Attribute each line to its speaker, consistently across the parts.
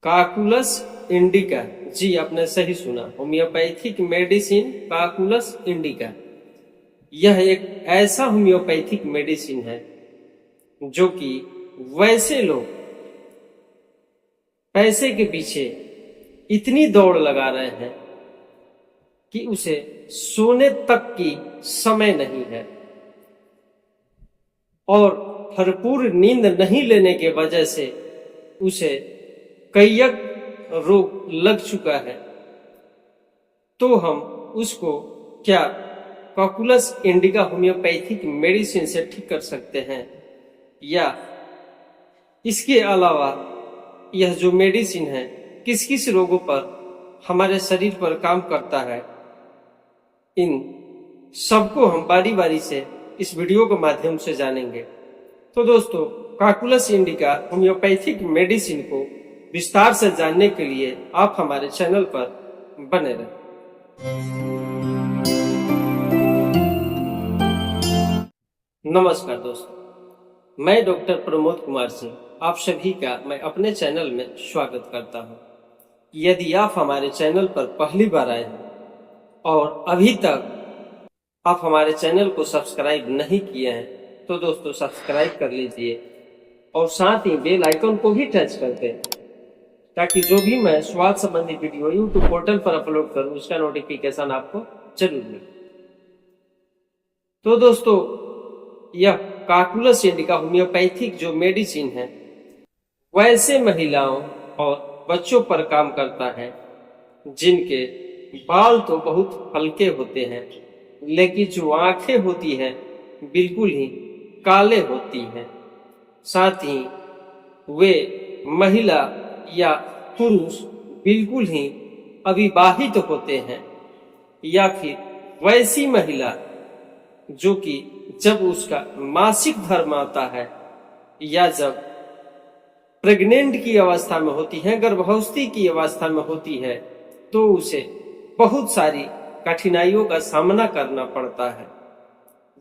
Speaker 1: काकुलस indica, जी आपने सही सुना, होम्योपैथिक मेडिसिन काकुलस इंडिका। यह एक ऐसा होम्योपैथिक मेडिसिन है जो कि वैसे लोग पैसे के पीछे इतनी दौड़ लगा रहे हैं कि उसे सोने तक की समय नहीं है और भरपूर नींद नहीं लेने के वजह से उसे कैयक रोग लग चुका है। तो हम उसको क्या काकुलस इंडिका होम्योपैथिक मेडिसिन से ठीक कर सकते हैं, या इसके अलावा यह जो मेडिसिन है किस किस रोगों पर हमारे शरीर पर काम करता है, इन सबको हम बारी बारी से इस वीडियो के माध्यम से जानेंगे। तो दोस्तों, काकुलस इंडिका होम्योपैथिक मेडिसिन को विस्तार से जानने के लिए आप हमारे चैनल पर बने रहें। नमस्कार दोस्तों, मैं डॉक्टर प्रमोद कुमार सिंह आप सभी का मैं अपने चैनल में स्वागत करता हूं। यदि आप हमारे चैनल पर पहली बार आए हैं और अभी तक आप हमारे चैनल को सब्सक्राइब नहीं किए हैं तो दोस्तों सब्सक्राइब कर लीजिए और साथ ही बेल आइकन को भी टच कर दें, ताकि जो भी मैं स्वास्थ्य संबंधी वीडियो यूट्यूब पोर्टल पर अपलोड करूं उसका नोटिफिकेशन आपको जरूर मिले। तो दोस्तों, यह काकुलस इंडिका होम्योपैथिक जो मेडिसिन है वैसे महिलाओं और बच्चों पर काम करता है जिनके बाल तो बहुत हल्के होते हैं, लेकिन जो आंखें होती हैं बिल्कुल ही काले होती हैं। साथ ही वे महिला या पुरुष बिल्कुल ही अविवाहित होते हैं, या फिर वैसी महिला जो कि जब उसका मासिक धर्म आता है या जब प्रेग्नेंट की अवस्था में होती है, गर्भावस्था की अवस्था में होती है, तो उसे बहुत सारी कठिनाइयों का सामना करना पड़ता है।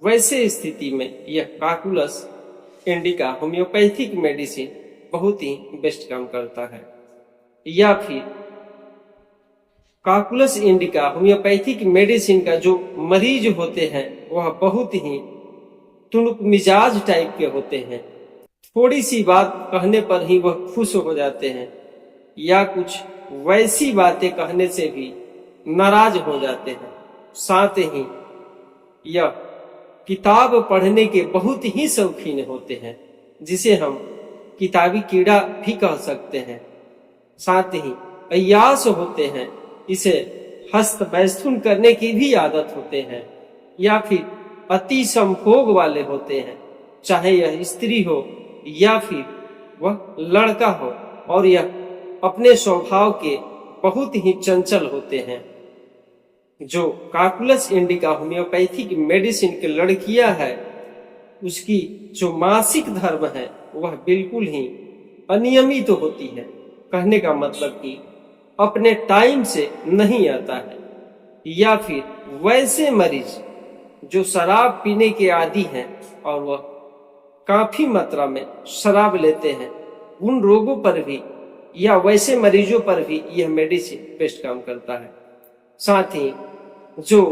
Speaker 1: वैसे स्थिति में यह काकुलस इंडिका होम्योपैथिक मेडिसिन बहुत ही बेस्ट काम करता है। या फिर काकुलस इंडिका होम्योपैथिक मेडिसिन का जो मरीज होते हैं वह बहुत ही तुनुक मिजाज टाइप के होते हैं, थोड़ी सी बात कहने पर ही वह खुश हो जाते हैं, या कुछ वैसी बातें कहने से भी नाराज हो जाते हैं। साथ ही यह किताब पढ़ने के बहुत ही शौकीन होते हैं, जिसे हम किताबी कीड़ा भी कह सकते हैं। साथ ही अय्यास होते हैं, इसे हस्त मैथुन करने की भी आदत होते हैं, या फिर अति संभोग वाले होते हैं, चाहे यह स्त्री हो या फिर वह लड़का हो, और यह अपने स्वभाव के बहुत ही चंचल होते हैं। जो काकुलस इंडिका होम्योपैथिक मेडिसिन की लड़कियां है उसकी जो मासिक धर्म है वह बिल्कुल ही अनियमित होती है। कहने का मतलब कि अपने टाइम से नहीं आता है। या फिर वैसे मरीज जो शराब पीने के आदी हैं और वह काफी मात्रा में शराब लेते हैं, उन रोगों पर भी या वैसे मरीजों पर भी यह मेडिसिन बेस्ट काम करता है। साथ ही जो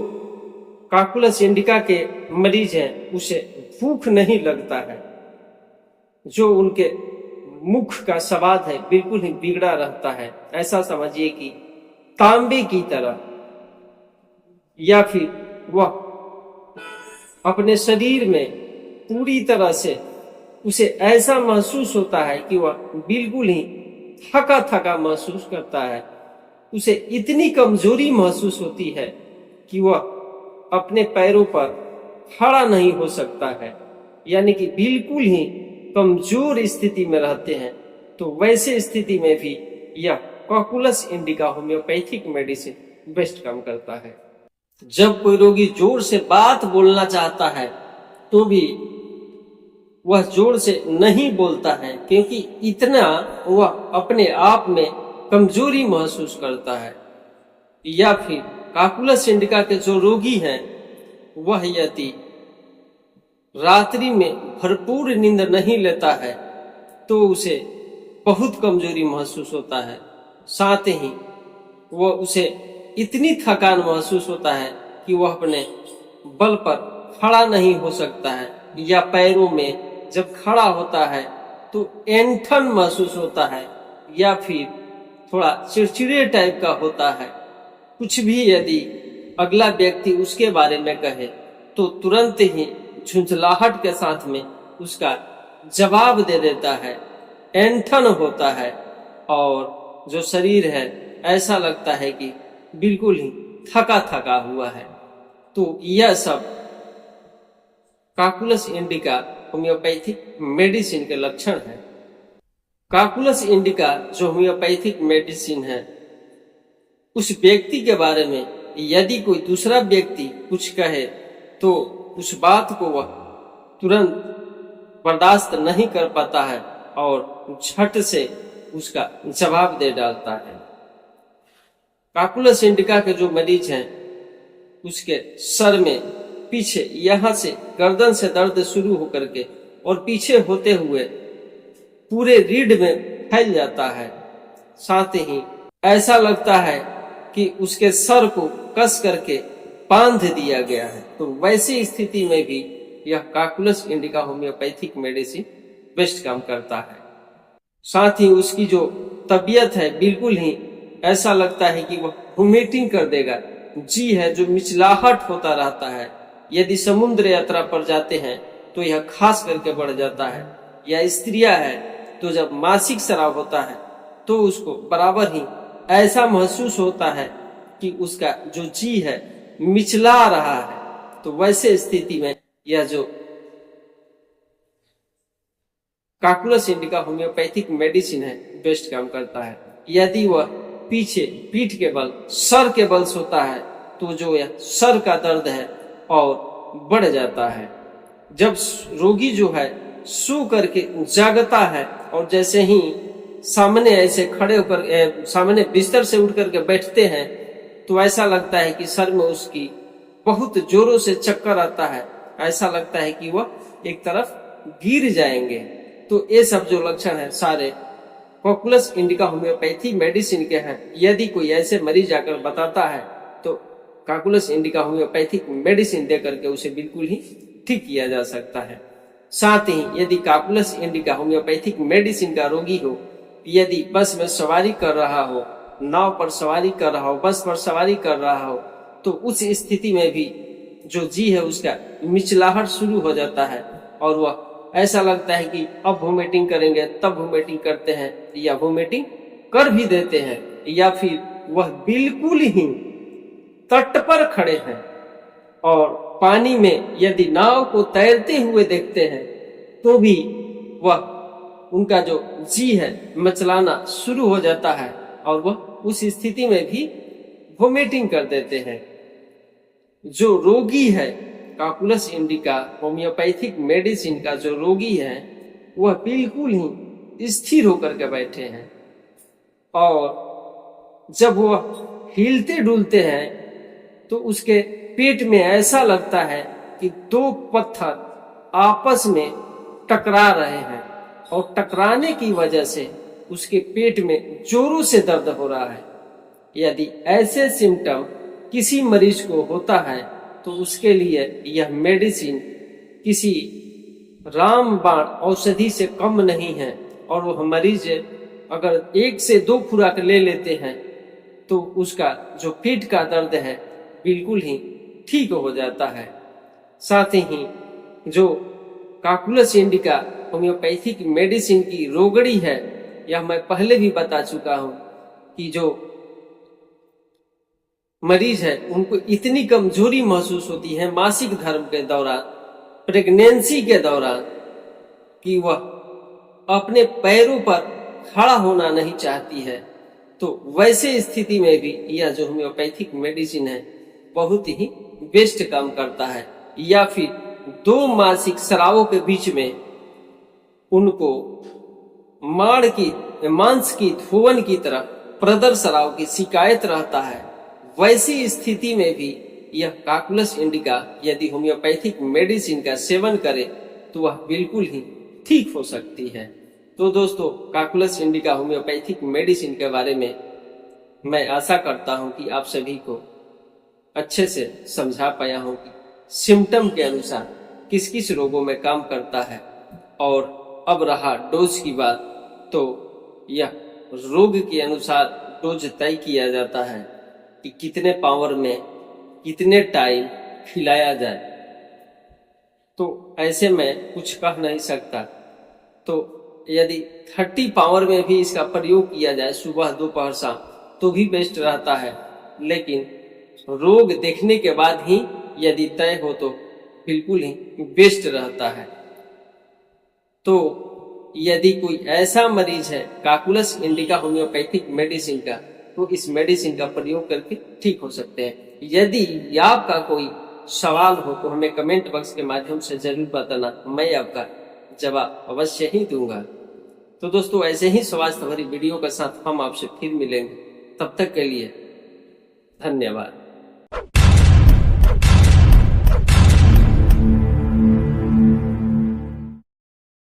Speaker 1: काकुलस इंडिका के मरीज हैं उसे भूख नहीं लगता है, जो उनके मुख का स्वाद है बिल्कुल ही बिगड़ा रहता है, ऐसा समझिए कि तांबे की तरह, या फिर वह अपने शरीर में पूरी तरह से उसे ऐसा महसूस होता है कि वह बिल्कुल ही थका थका महसूस करता है, उसे इतनी कमजोरी महसूस होती है कि वह अपने पैरों पर खड़ा नहीं हो सकता है, यानी कि बिल्कुल ही कमजोर स्थिति में रहते हैं। तो वैसे स्थिति में भी यह काकुलस इंडिका होम्योपैथिक मेडिसिन बेस्ट काम करता है। जब कोई रोगी जोर से बात बोलना चाहता है तो भी वह जोर से नहीं बोलता है, क्योंकि इतना वह अपने आप में कमजोरी महसूस करता है। या फिर काकुलस इंडिका के जो रोगी हैं वह यदि रात्रि में भरपूर नींद नहीं लेता है तो उसे बहुत कमजोरी महसूस होता है। साथ ही वो उसे इतनी थकान महसूस होता है कि वह अपने बल पर खड़ा नहीं हो सकता है, या पैरों में जब खड़ा होता है तो ऐंठन महसूस होता है, या फिर थोड़ा चिड़चिड़े टाइप का होता है। कुछ भी यदि अगला व्यक्ति उसके बारे में कहे तो तुरंत ही झुंझलाहट के साथ में उसका जवाब दे देता है, ऐंठन होता है, और जो शरीर है ऐसा लगता है कि बिल्कुल ही थका थका हुआ है। तो यह सब काकुलस इंडिका होम्योपैथिक मेडिसिन के लक्षण है। काकुलस इंडिका जो होम्योपैथिक मेडिसिन है, उस व्यक्ति के बारे में यदि कोई दूसरा व्यक्ति कुछ कहे तो उस बात को वह तुरंत बर्दाश्त नहीं कर पाता है और झट से उसका जवाब दे डालता है। काकुलस इंडिका के जो मरीज हैं, उसके सर में पीछे यहाँ से गर्दन से दर्द शुरू होकर के और पीछे होते हुए पूरे रीढ़ में फैल जाता है। साथ ही ऐसा लगता है कि उसके सर को कस करके बांध दिया गया है। तो वैसी स्थिति में भी यह काकुलस इंडिका होम्योपैथिक मेडिसिन बेस्ट काम करता है। साथ ही उसकी जो तबीयत है, बिल्कुल ही ऐसा लगता है कि वह वोमिटिंग कर देगा। जी है, जो मिचलाहट होता रहता है, यदि समुद्र यात्रा पर जाते हैं तो यह खास करके बढ़ जाता है। या स्त्रियां है तो जब मासिक स्राव होता है तो उसको बराबर ही ऐसा महसूस होता है कि उसका जो जी है मिचला रहा है। तो वैसे स्थिति में यह जो काकुलस इंडिका होम्योपैथिक मेडिसिन है बेस्ट काम करता है। यदि वह पीछे पीठ के बल, सर के बल सोता है तो जो यह सर का दर्द है और बढ़ जाता है। जब रोगी जो है सो करके जागता है और जैसे ही सामने ऐसे खड़े होकर सामने बिस्तर से उठ करके बैठते हैं तो ऐसा लगता है कि सर में उसकी बहुत जोरों से चक्कर आता है। ऐसा लगता है कि वह एक तरफ गिर जाएंगे। तो ये सब जो लक्षण है सारे काकुलस इंडिका होम्योपैथी मेडिसिन के हैं। यदि कोई ऐसे मरीज आकर बताता है तो काकुलस इंडिका होम्योपैथिक मेडिसिन दे करके उसे बिल्कुल ही ठीक किया जा सकता है। साथ ही यदि काकुलस इंडिका होम्योपैथिक मेडिसिन का रोगी हो, यदि बस में सवारी कर रहा हो, नाव पर सवारी कर रहा हो, बस पर सवारी कर रहा हो, तो उस स्थिति में भी जो जी है उसका मिचलाहट शुरू हो जाता है और वह ऐसा लगता है कि अब वोमिटिंग करेंगे, तब वोमिटिंग करते हैं, या वोमिटिंग कर भी देते हैं, या फिर वह बिल्कुल ही तट पर खड़े हैं और पानी में यदि नाव को तैरते हुए देखते हैं तो भी वह उनका जो जी है मचलाना शुरू हो जाता है और वह उस स्थिति में भी वोमिटिंग कर देते हैं। जो रोगी है काकुलस इंडिका होम्योपैथिक मेडिसिन का जो रोगी है वह बिल्कुल ही स्थिर होकर के बैठे हैं और जब वह हिलते डुलते हैं तो उसके पेट में ऐसा लगता है कि दो पत्थर आपस में टकरा रहे हैं और टकराने की वजह से उसके पेट में जोरों से दर्द हो रहा है। यदि ऐसे सिम्टम किसी मरीज को होता है तो उसके लिए यह मेडिसिन किसी रामबाण औषधि से कम नहीं है और वह मरीज अगर 1 से 2 खुराक ले लेते हैं तो उसका जो पेट का दर्द है बिल्कुल ही ठीक हो जाता है। साथ ही जो काकुलस इंडिका होम्योपैथिक मेडिसिन की रोगड़ी है, यह मैं पहले भी बता चुका हूं कि जो मरीज है उनको इतनी कमजोरी महसूस होती है मासिक धर्म के दौरान, प्रेगनेंसी के दौरान, कि वह अपने पैरों पर खड़ा होना नहीं चाहती है। तो वैसे स्थिति में भी यह जो होम्योपैथिक मेडिसिन है बहुत ही बेस्ट काम करता है। या फिर 2 मासिक स्रावों के बीच में उनको मांस की धोवन की तरह प्रदर स्राव की शिकायत रहता है, वैसी स्थिति में भी यह काकुलस इंडिका यदि होम्योपैथिक मेडिसिन का सेवन करे तो वह बिल्कुल ही ठीक हो सकती है। तो दोस्तों, काकुलस इंडिका होम्योपैथिक मेडिसिन के बारे में मैं आशा करता हूं कि आप सभी को अच्छे से समझा पाया हूं कि सिम्टम के अनुसार किस किस रोगों में काम करता है। और अब रहा डोज की बात, तो यह रोग के अनुसार डोज तय किया जाता है कि कितने पावर में कितने टाइम खिलाया जाए। तो ऐसे में कुछ कह नहीं सकता। तो यदि 30 पावर में भी इसका प्रयोग किया जाए सुबह दोपहर शाम तो भी बेस्ट रहता है, लेकिन रोग देखने के बाद ही यदि तय हो तो बिल्कुल ही बेस्ट रहता है। तो यदि कोई ऐसा मरीज है काकुलस इंडिका होम्योपैथिक मेडिसिन का, तो इस मेडिसिन का प्रयोग करके ठीक हो सकते हैं। यदि आपका कोई सवाल हो तो हमें कमेंट बॉक्स के माध्यम से जरूर बताना, मैं आपका जवाब अवश्य ही दूंगा। तो दोस्तों, ऐसे ही स्वास्थ्य भरी वीडियो के साथ हम आपसे फिर मिलेंगे। तब तक के लिए धन्यवाद।